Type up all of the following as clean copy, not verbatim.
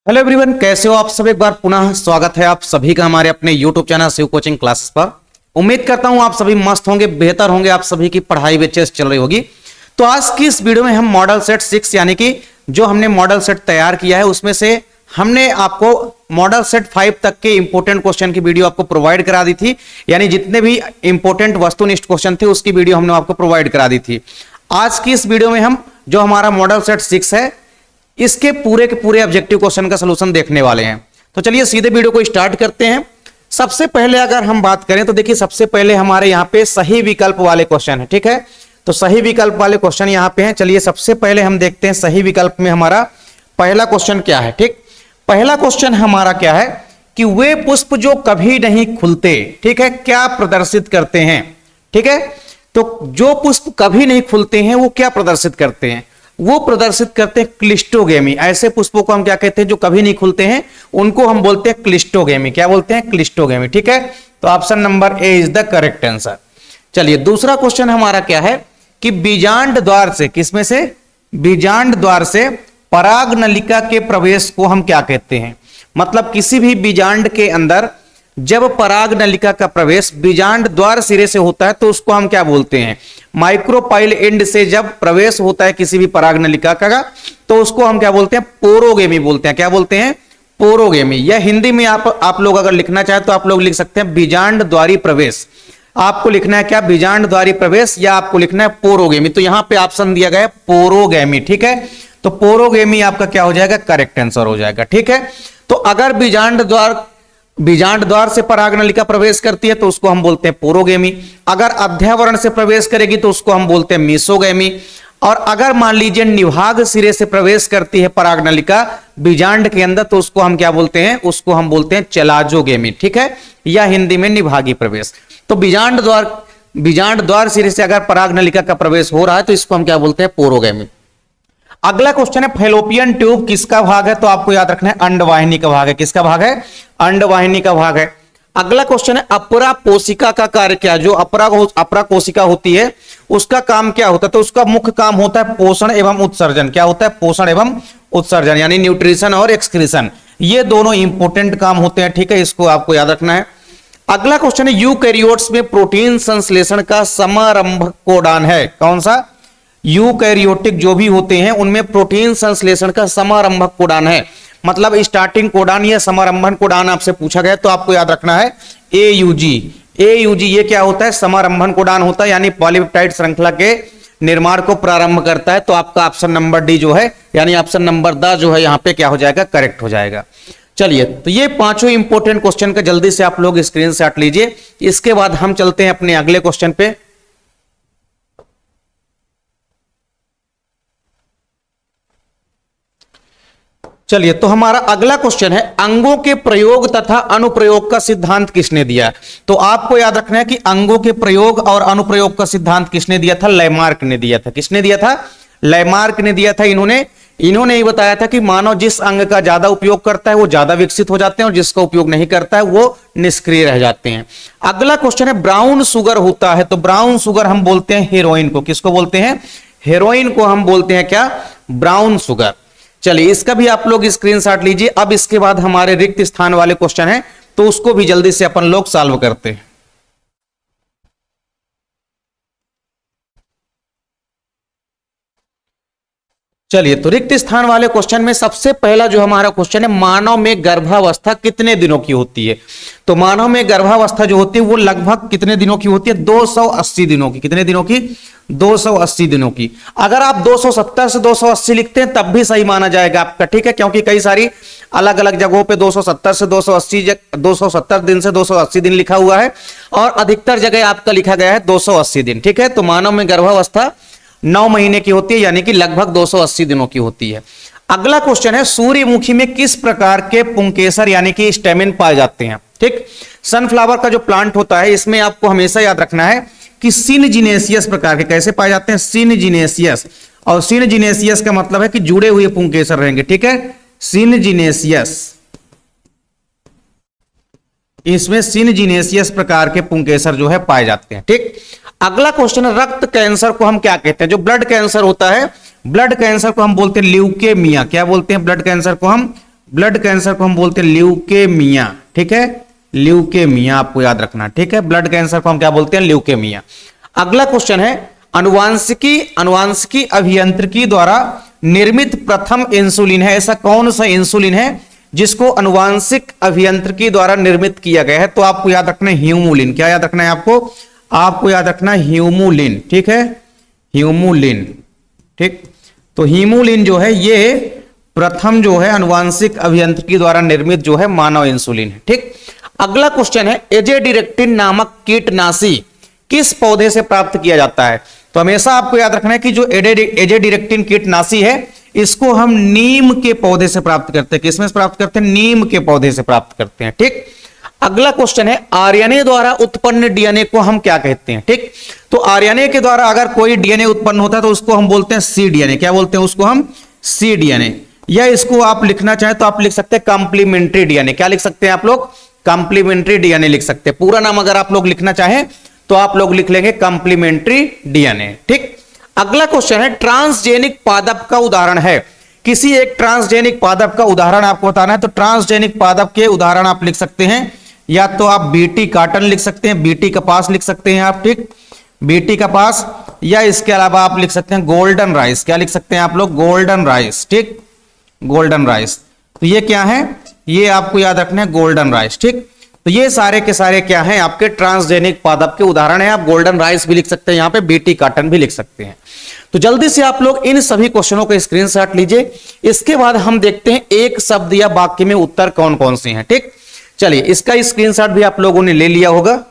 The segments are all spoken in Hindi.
हेलो एवरीवन, कैसे हो आप सब। एक बार पुनः स्वागत है आप सभी का हमारे अपने YouTube channel Shiv coaching classes पर। उम्मीद करता हूं आप सभी मस्त होंगे, बेहतर होंगे, आप सभी की पढ़ाई भी अच्छे से चल रही होगी। तो आज की इस वीडियो में हम मॉडल सेट 6 यानी कि जो हमने मॉडल सेट तैयार किया है उसमें से हमने आपको मॉडल सेट 5 तक के इंपॉर्टेंट क्वेश्चन की वीडियो आपको प्रोवाइड करा दी थी। यानी जितने भी इंपॉर्टेंट वस्तुनिष्ठ क्वेश्चन थे उसकी वीडियो हमने आपको प्रोवाइड करा दी थी। आज की इस वीडियो में हम जो हमारा मॉडल सेट 6 है इसके पूरे के पूरे ऑब्जेक्टिव क्वेश्चन का सलूशन देखने वाले हैं। तो चलिए सीधे वीडियो को स्टार्ट करते हैं। सबसे पहले अगर हम बात करें तो देखिए, सबसे पहले हमारे यहाँ पे सही विकल्प वाले क्वेश्चन है। ठीक है, तो सही विकल्प वाले क्वेश्चन यहाँ पे हैं। चलिए सबसे पहले हम देखते हैं सही विकल्प में हमारा पहला क्वेश्चन क्या है। ठीक, पहला क्वेश्चन हमारा क्या है कि वे पुष्प जो कभी नहीं खुलते, ठीक है, क्या प्रदर्शित करते हैं। ठीक है, तो जो पुष्प कभी नहीं खुलते हैं वो क्या प्रदर्शित करते हैं, वो प्रदर्शित करते हैं क्लिस्टोगेमी। ऐसे पुष्पों को हम क्या कहते हैं जो कभी नहीं खुलते हैं, उनको हम बोलते हैं क्लिस्टोगेमी। क्या बोलते हैं? क्लिस्टोगेमी। ठीक है, तो option number A is the correct answer. चलिए दूसरा क्वेश्चन हमारा क्या है कि बीजांड द्वार से, किसमें से? बीजांड द्वार से पराग नलिका के प्रवेश को हम क्या कहते हैं। मतलब किसी भी बीजांड के अंदर जब पराग नलिका का प्रवेश बीजांड द्वार सिरे से होता है तो उसको हम क्या बोलते हैं? माइक्रोपाइल एंड से जब प्रवेश होता है किसी भी पराग नलिका का तो उसको हम क्या बोलते हैं? पोरोगेमी बोलते हैं। क्या बोलते हैं? पोरोगेमी। या हिंदी में आप लोग अगर लिखना चाहे तो आप लोग लिख सकते हैं बीजांड द्वारी प्रवेश। आपको लिखना है क्या? बीजांड द्वारी प्रवेश, या आपको लिखना है पोरोगेमी। तो यहां पे ऑप्शन दिया गया है पोरोगेमी। ठीक है, तो पोरोगेमी आपका क्या हो जाएगा? करेक्ट आंसर हो जाएगा। ठीक है, तो अगर बीजांड द्वार से पराग नलिका प्रवेश करती है तो उसको हम बोलते हैं पोरोगेमी। अगर अध्यावरण से प्रवेश करेगी तो उसको हम बोलते हैं मीसोगेमी। और अगर मान लीजिए निभाग सिरे से प्रवेश करती है पराग नलिका बीजांड के अंदर तो उसको हम क्या बोलते हैं? उसको हम बोलते हैं चलाजोगेमी। ठीक है, या हिंदी में निभागी प्रवेश। तो बीजांड द्वार सिरे से अगर पराग नलिका का प्रवेश हो रहा है तो इसको हम क्या बोलते हैं? पोरोगेमी। अगला क्वेश्चन है फैलोपियन ट्यूब किसका भाग है? तो आपको याद रखना है अंडवाहिनी का भाग है। किसका भाग है? अंडवाहिनी का भाग है। अगला क्वेश्चन है अपरा कोशिका का कार्य क्या? जो अपरा कोशिका होती है उसका काम क्या होता है? तो उसका मुख्य काम होता है पोषण एवं उत्सर्जन। क्या होता है? पोषण एवं उत्सर्जन, यानी न्यूट्रिशन और एक्सक्रीशन। ये दोनों इंपॉर्टेंट काम होते हैं। ठीक है, इसको आपको याद रखना है। अगला क्वेश्चन है यूकैरियोट्स में प्रोटीन संश्लेषण का समारंभक कोडान है कौन सा? यूकैरियोटिक जो भी होते हैं उनमें प्रोटीन संश्लेषण का समारंभक कोडान है। मतलब स्टार्टिंग कोडान या समारंभन कोडान आपसे पूछा गया तो आपको याद रखना है AUG। AUG ये क्या होता है? समारंभन कोडान होता है, यानी पॉलीपेप्टाइड श्रृंखला के निर्माण को प्रारंभ करता है। तो आपका ऑप्शन नंबर डी जो है, यानी ऑप्शन नंबर द जो है यहाँ पे क्या हो जाएगा? करेक्ट हो जाएगा। चलिए, तो ये पांचों इंपॉर्टेंट क्वेश्चन का जल्दी से आप लोग स्क्रीनशॉट लीजिए। इसके बाद हम चलते हैं अपने अगले क्वेश्चन पे। चलिए, तो हमारा अगला क्वेश्चन है अंगों के प्रयोग तथा अनुप्रयोग का सिद्धांत किसने दिया? तो आपको याद रखना है कि अंगों के प्रयोग और अनुप्रयोग का सिद्धांत किसने दिया था? लैमार्क ने दिया था। किसने दिया था? लैमार्क ने दिया था। इन्होंने ही बताया था कि मानव जिस अंग का ज्यादा उपयोग करता है वो ज्यादा विकसित हो जाते हैं और जिसका उपयोग नहीं करता है वो निष्क्रिय रह जाते हैं। अगला क्वेश्चन है ब्राउन शुगर होता है, तो ब्राउन शुगर हम बोलते हैं हेरोइन को। किसको बोलते हैं? हेरोइन को हम बोलते हैं क्या? Brown sugar. चलिए, इसका भी आप लोग स्क्रीनशॉट लीजिए। अब इसके बाद हमारे रिक्त स्थान वाले क्वेश्चन हैं तो उसको भी जल्दी से अपन लोग सॉल्व करते हैं। चलिए, तो रिक्त स्थान वाले क्वेश्चन में सबसे पहला जो हमारा क्वेश्चन है, मानव में गर्भावस्था कितने दिनों की होती है? तो मानव में गर्भावस्था जो होती है वो लगभग कितने दिनों की होती है? 280 दिनों की। कितने दिनों की? 280 दिनों की। अगर आप 270 से 280 लिखते हैं तब भी सही माना जाएगा आपका। ठीक है, क्योंकि कई सारी अलग अलग जगहों पे 270 से 270 दिन से 280 दिन लिखा हुआ है और अधिकतर जगह आपका लिखा गया है 280 दिन। ठीक है, तो मानव में गर्भावस्था 9 महीने की होती है, यानी कि लगभग 280 दिनों की होती है। अगला क्वेश्चन है सूर्यमुखी में किस प्रकार के पुंकेसर यानी कि स्टेमिन पाए जाते हैं? ठीक, सनफ्लावर का जो प्लांट होता है इसमें आपको हमेशा याद रखना है कि सिनजिनेसियस प्रकार के कैसे पाए जाते हैं? सिनजिनेसियस। और सिनजिनेसियस का मतलब है कि जुड़े हुए पुंकेसर रहेंगे। ठीक है, सिनजिनेसियस, इसमें सिनजिनेसियस प्रकार के पुंकेसर जो है पाए जाते हैं। ठीक, अगला क्वेश्चन है रक्त कैंसर को हम क्या कहते हैं? जो ब्लड कैंसर होता है, ब्लड कैंसर को हम बोलते हैं ल्यूकेमिया। क्या बोलते हैं? ब्लड कैंसर को हम ब्लड कैंसर को हम बोलते हैं ल्यूकेमिया, ठीक है, ल्यूकेमिया आपको याद रखना, ठीक है, ब्लड कैंसर को हम क्या बोलते हैं, ल्यूकेमिया। अगला क्वेश्चन है अनुवांशिकी अभियांत्रिकी द्वारा निर्मित प्रथम इंसुलिन है, ऐसा कौन सा इंसुलिन है जिसको अनुवांशिक अभियांत्रिकी द्वारा निर्मित किया गया है? तो आपको याद रखना है ह्यूमुलिन। क्या याद रखना है आपको याद रखना है ह्यूमुलिन, ठीक है, ह्यूमुलिन, ठीक। तो ह्यूमुलिन जो है ये प्रथम जो है अनुवांशिक अभियांत्रिकी द्वारा निर्मित जो है मानव इंसुलिन है, ठीक। अगला क्वेश्चन है एजेडिरेक्टिन नामक कीटनाशी किस पौधे से प्राप्त किया जाता है? तो हमेशा आपको याद रखना है कि जो एजेडिरेक्टिन कीटनाशी है इसको हम नीम के पौधे से प्राप्त करते हैं। किसमें से प्राप्त करते हैं? नीम के पौधे से प्राप्त करते हैं, ठीक। अगला क्वेश्चन है आरएनए द्वारा उत्पन्न डीएनए को हम क्या कहते हैं? ठीक, तो आरएनए के द्वारा अगर कोई डीएनए उत्पन्न होता है तो उसको हम बोलते हैं सी डीएनए। क्या बोलते हैं उसको हम? सी डीएनए। या इसको आप लिखना चाहें तो आप लिख सकते हैं कॉम्प्लीमेंट्री डीएनए। क्या लिख सकते हैं आप लोग? कॉम्प्लीमेंट्री डीएनए लिख सकते हैं। पूरा नाम अगर आप लोग लिखना चाहें तो आप लोग लिख लेंगे कॉम्प्लीमेंट्री डीएनए, ठीक। अगला क्वेश्चन है ट्रांसजेनिक पादप का उदाहरण है। किसी एक ट्रांसजेनिक पादप का उदाहरण आपको बताना है, तो ट्रांसजेनिक पादप के उदाहरण आप लिख सकते हैं, या तो आप बीटी कॉटन लिख सकते हैं, बीटी कपास लिख सकते हैं आप, ठीक, बीटी कपास, या इसके अलावा आप लिख सकते हैं गोल्डन राइस। क्या लिख सकते हैं आप लोग? गोल्डन राइस, ठीक, गोल्डन राइस। तो ये क्या है? ये आपको याद रखना है गोल्डन राइस, ठीक। तो ये सारे के सारे क्या हैं? आपके ट्रांसजेनिक पादप के उदाहरण है। आप गोल्डन राइस भी लिख सकते हैं, यहां पे बीटी कॉटन भी लिख सकते हैं। तो जल्दी से आप लोग इन सभी क्वेश्चनों का स्क्रीनशॉट लीजिए। इसके बाद हम देखते हैं एक शब्द या वाक्य में उत्तर कौन कौन से हैं, ठीक। चलिए इसका स्क्रीनशॉट भी आप लोगों ने ले लिया होगा।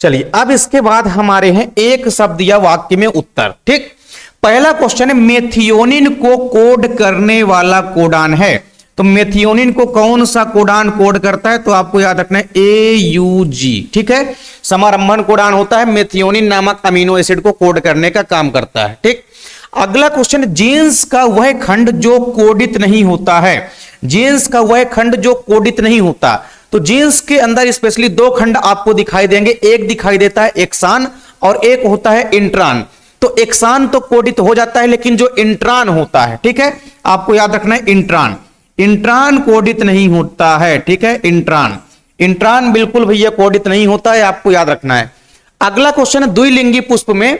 चलिए अब इसके बाद हमारे हैं एक शब्द या वाक्य में उत्तर, ठीक। पहला क्वेश्चन है मेथियोनिन को कोड करने वाला कोडान है। तो मेथियोनिन को कौन सा कोडान कोड करता है? तो आपको याद रखना है AUG, ठीक है, समारंभन कोडान होता है, मेथियोनिन नामक अमीनो एसिड को कोड करने का काम करता है, ठीक। अगला क्वेश्चन, जीन्स का वह खंड जो कोडित नहीं होता है। जीन्स का वह खंड जो कोडित नहीं होता, तो जीन्स के अंदर स्पेशली दो खंड आपको दिखाई देंगे। एक दिखाई देता है एक्सान और एक होता है इंट्रान। तो एक्सान तो कोडित हो जाता है, लेकिन जो इंट्रान होता है, ठीक है, आपको याद रखना है इंट्रान, इंट्रान कोडित नहीं होता है, ठीक है, इंट्रान बिल्कुल भैया कोडित नहीं होता है, आपको याद रखना है। अगला क्वेश्चन है द्विलिंगी पुष्प में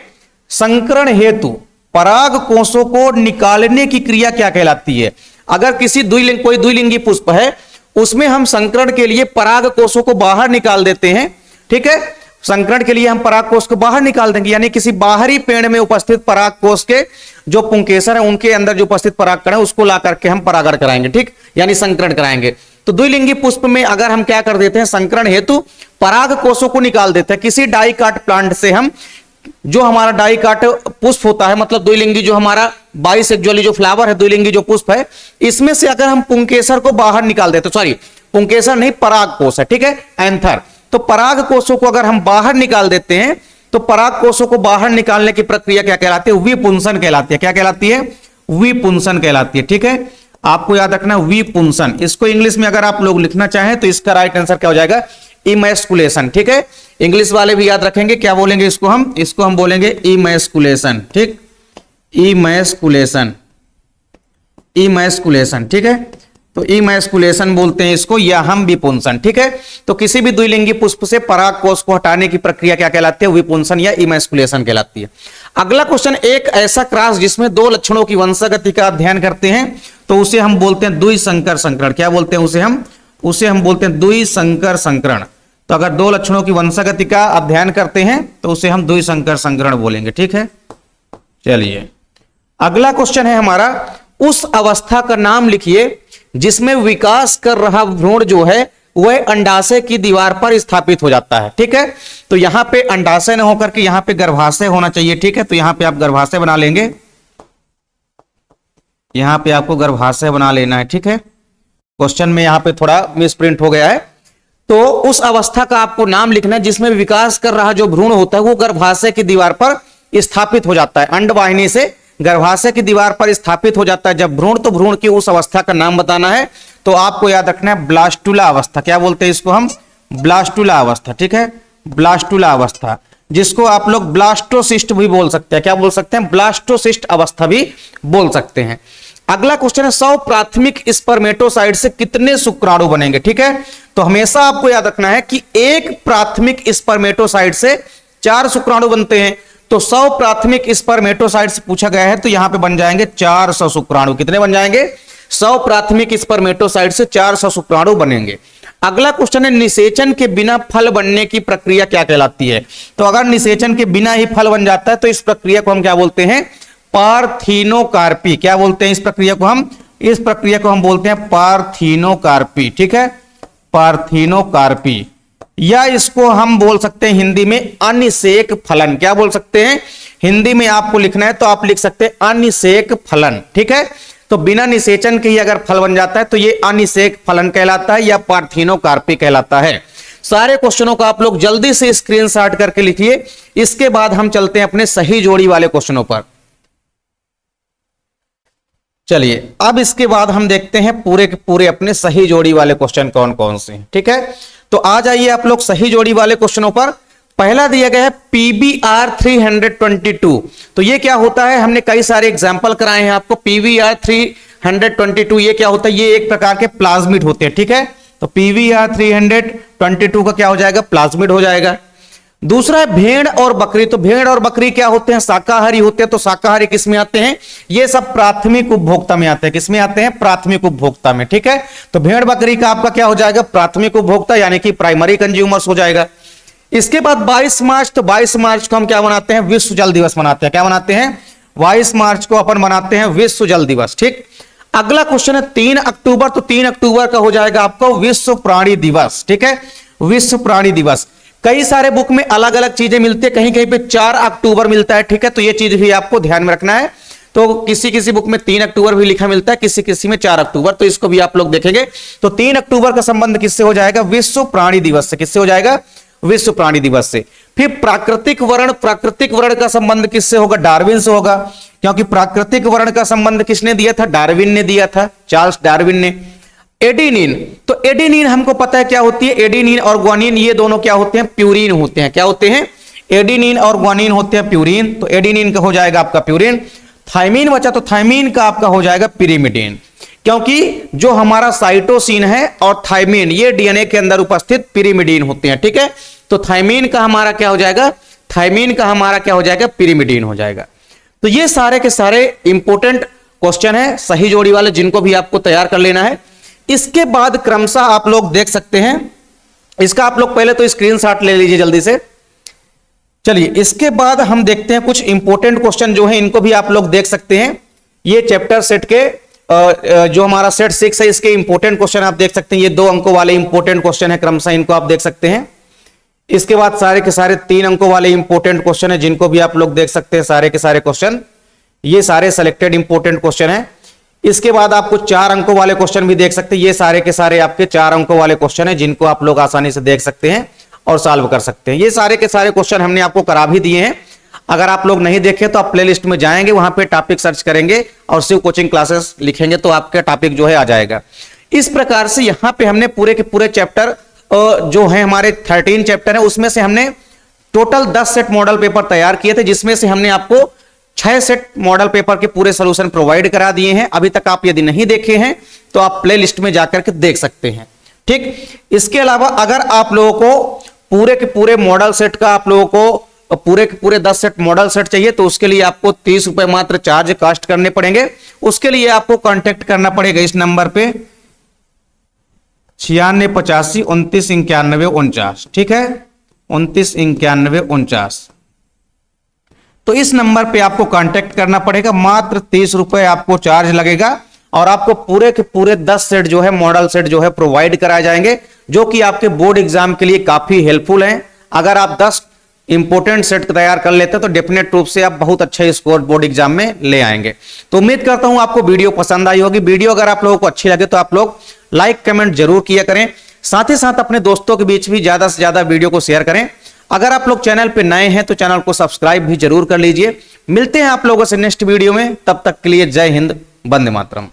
संकरण हेतु पराग कोषों को निकालने की क्रिया क्या कहलाती है? अगर किसी कोई द्विलिंगी पुष्प है उसमें हम संकरण के लिए पराग कोषों को बाहर निकाल देते हैं, ठीक है, संकरण के लिए हम पराग कोष को बाहर निकाल देंगे, यानी किसी बाहरी पेड़ में उपस्थित पराग कोष के जो पुंकेसर है उनके अंदर जो उपस्थित परागकण है उसको ला करके हम परागण कराएंगे, ठीक, यानी संकरण कराएंगे। तो द्विलिंगी पुष्प में अगर हम क्या कर देते हैं, संकरण हेतु पराग कोषों को निकाल देते हैं। किसी डाइकाट प्लांट से हम जो हमारा डाइकाट पुष्प होता है, मतलब द्विलिंगी जो हमारा बाइसेक्सुअली जो फ्लावर है, द्विलिंगी जो पुष्प है, इसमें से अगर हम पुंकेसर को बाहर निकाल देते, सॉरी पुंकेसर नहीं पराग कोष है, ठीक है, एंथर। तो पराग कोषों को अगर हम बाहर निकाल देते हैं तो पराग कोषों को बाहर निकालने की प्रक्रिया क्या कहलाती है? विपुंसन कहलाती है। क्या कहलाती है? विपुंसन कहलाती है, ठीक है, आपको याद रखना विपुंसन। इसको इंग्लिश में अगर आप लोग लिखना चाहें तो इसका राइट आंसर क्या हो जाएगा? इमैस्कुलेशन, ठीक है, इंग्लिश वाले भी याद रखेंगे। क्या बोलेंगे इसको हम बोलेंगे इमैस्कुलेशन, ठीक, इमैस्कुलेशन, ठीक है, तो इमैस्कुलेशन बोलते हैं इसको, या हम विपुंसन, ठीक है। तो किसी भी द्विलिंगी पुष्प से पराग कोष को हटाने की प्रक्रिया क्या कहलाती है? विपुंसन या इमैस्कुलेशन कहलाती है। अगला क्वेश्चन, एक ऐसा क्रॉस जिसमें दो लक्षणों की वंशागति का अध्ययन करते हैं तो उसे हम बोलते हैं द्विसंकर संकरण। क्या बोलते हैं उसे हम बोलते हैं द्विसंकर संकरण। तो अगर दो लक्षणों की वंशागति का अध्ययन करते हैं तो उसे हम द्विसंकर संकरण बोलेंगे, ठीक है। चलिए अगला क्वेश्चन है हमारा, उस अवस्था का नाम लिखिए जिसमें विकास कर रहा भ्रूण जो है वह अंडाशय की दीवार पर स्थापित हो जाता है, ठीक है। तो यहां पे अंडाशय न होकर के यहां पे गर्भाशय होना चाहिए, ठीक है। तो यहां पे आप गर्भाशय बना लेंगे, यहां पे आपको गर्भाशय बना लेना है, ठीक है। क्वेश्चन में यहां पे थोड़ा मिसप्रिंट हो गया है। तो उस अवस्था का आपको नाम लिखना है जिसमें विकास कर रहा जो भ्रूण होता है वो गर्भाशय की दीवार पर स्थापित हो जाता है, अंडवाहिनी से गर्भाशय की दीवार पर स्थापित हो जाता है जब भ्रूण। तो भ्रूण की उस अवस्था का नाम बताना है, तो आपको याद रखना है ब्लास्टुला अवस्था। क्या बोलते हैं इसको हम? ब्लास्टुला अवस्था, ठीक है, ब्लास्टुला अवस्था, जिसको आप लोग ब्लास्टोसिस्ट भी बोल सकते हैं। क्या बोल सकते हैं? ब्लास्टोसिस्ट अवस्था भी बोल सकते हैं। अगला क्वेश्चन है 100 प्राथमिक स्पर्मेटोसाइट से कितने शुक्राणु बनेंगे। ठीक है, तो हमेशा आपको याद रखना है कि एक प्राथमिक स्पर्मेटोसाइट से 4 शुक्राणु बनते हैं। तो 100 प्राथमिक स्पर्मेटोसाइट से पूछा गया है तो यहां पे बन जाएंगे 400 शुक्राणु। कितने बन जाएंगे? 100 प्राथमिक स्पर्मेटोसाइट से 400 शुक्राणु बनेंगे। अगला क्वेश्चन है निषेचन के बिना फल बनने की प्रक्रिया क्या कहलाती है। तो अगर निषेचन के बिना ही फल बन जाता है तो इस प्रक्रिया को हम क्या बोलते हैं? पार्थिनोकार्पी। क्या बोलते हैं इस प्रक्रिया को हम? इस प्रक्रिया को हम बोलते हैं पार्थिनोकार्पी। ठीक है, पार्थिनोकार्पी, या इसको हम बोल सकते हैं हिंदी में अनिषेक फलन। क्या बोल सकते हैं? हिंदी में आपको लिखना है तो आप लिख सकते हैं अनिषेक फलन। ठीक है, तो बिना निषेचन के ही अगर फल बन जाता है तो ये अनिषेक फलन कहलाता है या पार्थिनोकार्पी कहलाता है। सारे क्वेश्चनों को आप लोग जल्दी से स्क्रीनशॉट करके लिखिए। इसके बाद हम चलते हैं अपने सही जोड़ी वाले क्वेश्चनों पर। चलिए, अब इसके बाद हम देखते हैं पूरे के पूरे अपने सही जोड़ी वाले क्वेश्चन कौन कौन से हैं। ठीक है, तो आ जाइए आप लोग सही जोड़ी वाले क्वेश्चनों पर। पहला दिया गया है PBr 322। तो ये क्या होता है? हमने कई सारे एग्जांपल कराए हैं आपको। PBr 322 ये क्या होता है? ये एक प्रकार के प्लाज्मिड होते हैं। ठीक है, तो PBr 322 का क्या हो जाएगा? प्लाज्मिड हो जाएगा। दूसरा है भेड़ और बकरी। तो भेड़ और बकरी क्या होते हैं? शाकाहारी होते हैं। तो शाकाहारी किस में आते हैं? ये सब प्राथमिक उपभोक्ता में आते हैं। किस में आते हैं? प्राथमिक उपभोक्ता में। ठीक है, तो भेड़ बकरी का आपका क्या हो जाएगा? प्राथमिक उपभोक्ता यानी कि प्राइमरी कंज्यूमर्स हो जाएगा। इसके बाद 22 मार्च, तो 22 मार्च को हम क्या मनाते हैं? विश्व जल दिवस मनाते हैं। क्या मनाते हैं? 22 मार्च को अपन मनाते हैं विश्व जल दिवस। ठीक, अगला क्वेश्चन है 3 अक्टूबर। तो 3 अक्टूबर का हो जाएगा आपको विश्व प्राणी दिवस। ठीक है, विश्व प्राणी दिवस। कई सारे बुक में अलग अलग चीजें मिलती है, कहीं कहीं पे 4 अक्टूबर मिलता है। ठीक है, तो ये चीज भी आपको ध्यान में रखना है। तो किसी किसी बुक में 3 अक्टूबर भी लिखा मिलता है, किसी किसी में 4 अक्टूबर। तो इसको भी आप लोग देखेंगे। तो 3 अक्टूबर का संबंध किससे हो जाएगा? विश्व प्राणी दिवस से। किससे हो जाएगा? विश्व प्राणी दिवस से। फिर प्राकृतिक वर्ण, प्राकृतिक वर्ण का संबंध किससे होगा? डार्विन से होगा, क्योंकि प्राकृतिक वर्ण का संबंध किसने दिया था? डार्विन ने दिया था, चार्ल्स डार्विन ने। एडेनिन, तो एडेनिन हमको पता है क्या होती है? एडेनिन और ग्वानिन ये दोनों क्या होते हैं? प्यूरिन होते हैं। क्या होते हैं? एडेनिन और ग्वानिन होते हैं प्यूरिन। तो एडेनिन का हो जाएगा आपका प्यूरिन। थाइमिन बचा, तो थाइमिन का आपका हो जाएगा पिरिमिडिन, क्योंकि जो हमारा साइटोसिन है और थाइमिन ये डीएनए के अंदर उपस्थित पिरिमिडीन होते हैं। ठीक है, तो थाइमिन का हमारा क्या हो जाएगा? थाइमिन का हमारा क्या हो जाएगा? पिरिमिडीन हो जाएगा। तो ये सारे के सारे इंपॉर्टेंट क्वेश्चन है सही जोड़ी वाले, जिनको भी आपको तैयार कर लेना है। इसके बाद क्रमशः आप लोग देख सकते हैं, इसका आप लोग पहले तो स्क्रीनशॉट ले लीजिए जल्दी से। चलिए, इसके बाद हम देखते हैं कुछ इंपॉर्टेंट क्वेश्चन जो है, इनको भी आप लोग देख सकते हैं। ये चैप्टर सेट के जो हमारा सेट 6 है, इसके इंपॉर्टेंट क्वेश्चन आप देख सकते हैं। ये 2 अंकों वाले इंपॉर्टेंट क्वेश्चन है, क्रमशः इनको आप देख सकते हैं। इसके बाद सारे के सारे 3 अंकों वाले इंपॉर्टेंट क्वेश्चन है, जिनको भी आप लोग देख सकते हैं। सारे के सारे क्वेश्चन ये सारे सेलेक्टेड इंपॉर्टेंट क्वेश्चन है। इसके बाद आपको 4 अंकों वाले क्वेश्चन भी देख सकते हैं। ये सारे के सारे आपके 4 अंकों वाले क्वेश्चन है, जिनको आप लोग आसानी से देख सकते हैं और सॉल्व कर सकते हैं। ये सारे के सारे क्वेश्चन हमने आपको करा भी दिए हैं। अगर आप लोग नहीं देखे तो आप प्लेलिस्ट में जाएंगे, वहां पे टॉपिक सर्च करेंगे और शिव कोचिंग क्लासेस लिखेंगे तो आपका टॉपिक जो है आ जाएगा। इस प्रकार से यहां पे हमने पूरे के पूरे चैप्टर जो है हमारे 13 चैप्टर है, उसमें से हमने टोटल 10 सेट मॉडल पेपर तैयार किए थे, जिसमें से हमने आपको 6 सेट मॉडल पेपर के पूरे सोल्यूशन प्रोवाइड करा दिए हैं। अभी तक आप यदि नहीं देखे हैं तो आप प्ले लिस्ट में जाकर के देख सकते हैं। ठीक, इसके अलावा अगर आप लोगों को पूरे के पूरे मॉडल सेट का आप लोगों को पूरे के पूरे 10 सेट मॉडल सेट चाहिए तो उसके लिए आपको 30 रुपए मात्र चार्ज कास्ट करने पड़ेंगे। उसके लिए आपको कांटेक्ट करना पड़ेगा इस नंबर पे 9685 29 91 49। ठीक है, 29 91 49। तो इस नंबर पे आपको कांटेक्ट करना पड़ेगा। मात्र 30 रुपए आपको चार्ज लगेगा और आपको पूरे के पूरे 10 सेट जो है मॉडल सेट जो है प्रोवाइड कराए जाएंगे, जो कि आपके बोर्ड एग्जाम के लिए काफी हेल्पफुल हैं। अगर आप 10 इंपोर्टेंट सेट तैयार कर लेते हैं तो डेफिनेट रूप से आप बहुत अच्छा स्कोर बोर्ड एग्जाम में ले आएंगे। तो उम्मीद करता हूं आपको वीडियो पसंद आई होगी। वीडियो अगर आप लोगों को अच्छी लगे तो आप लोग लाइक कमेंट जरूर किया करें। साथ ही साथ अपने दोस्तों के बीच भी ज्यादा से ज्यादा वीडियो को शेयर करें। अगर आप लोग चैनल पे नए हैं तो चैनल को सब्सक्राइब भी जरूर कर लीजिए। मिलते हैं आप लोगों से नेक्स्ट वीडियो में, तब तक के लिए जय हिंद, वंदे मातरम।